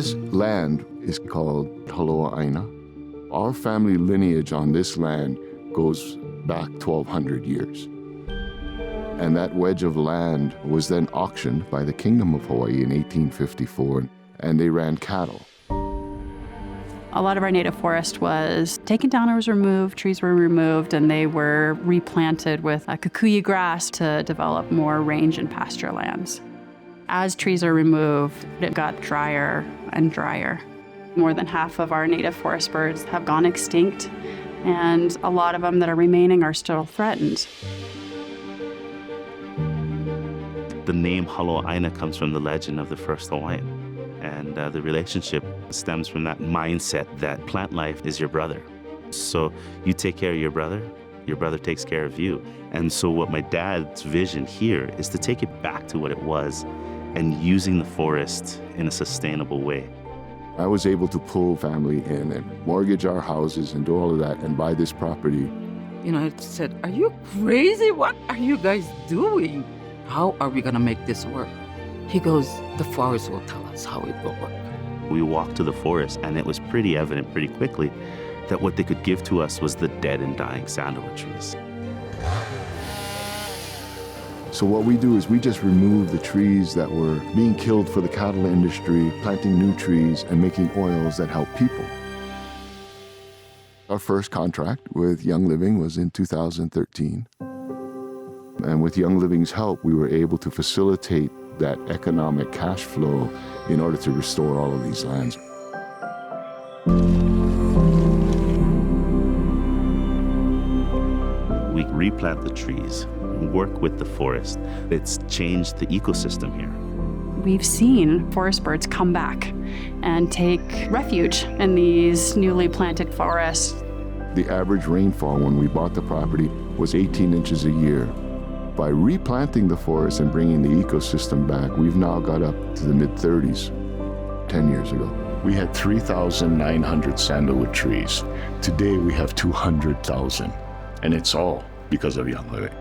This land is called Haloa'aina. Our family lineage on this land goes back 1,200 years. And that wedge of land was then auctioned by the Kingdom of Hawaii in 1854, and they ran cattle. A lot of our native forest was taken down or was removed, trees were removed, and they were replanted with kikuyu grass to develop more range and pasture lands. As trees are removed, it got drier and drier. More than half of our native forest birds have gone extinct, and a lot of them that are remaining are still threatened. The name Haloa'aina comes from the legend of the first Hawaiian. And the relationship stems from that mindset that plant life is your brother. So you take care of your brother takes care of you. And so what my dad's vision here is to take it back to what it was and using the forest in a sustainable way. I was able to pull family in and mortgage our houses and do all of that and buy this property. You know, I said, are you crazy? What are you guys doing? How are we gonna make this work? He goes, the forest will tell us how it will work. We walked to the forest, and it was pretty evident pretty quickly that what they could give to us was the dead and dying sandalwood trees. So what we do is we just remove the trees that were being killed for the cattle industry, planting new trees and making oils that help people. Our first contract with Young Living was in 2013. And with Young Living's help, we were able to facilitate that economic cash flow in order to restore all of these lands. We replant the trees, work with the forest. It's changed the ecosystem here. We've seen forest birds come back and take refuge in these newly planted forests. The average rainfall when we bought the property was 18 inches a year. By replanting the forest and bringing the ecosystem back, we've now got up to the mid-30s. 10 years ago, we had 3,900 sandalwood trees. Today, we have 200,000, and it's all because of Young Living.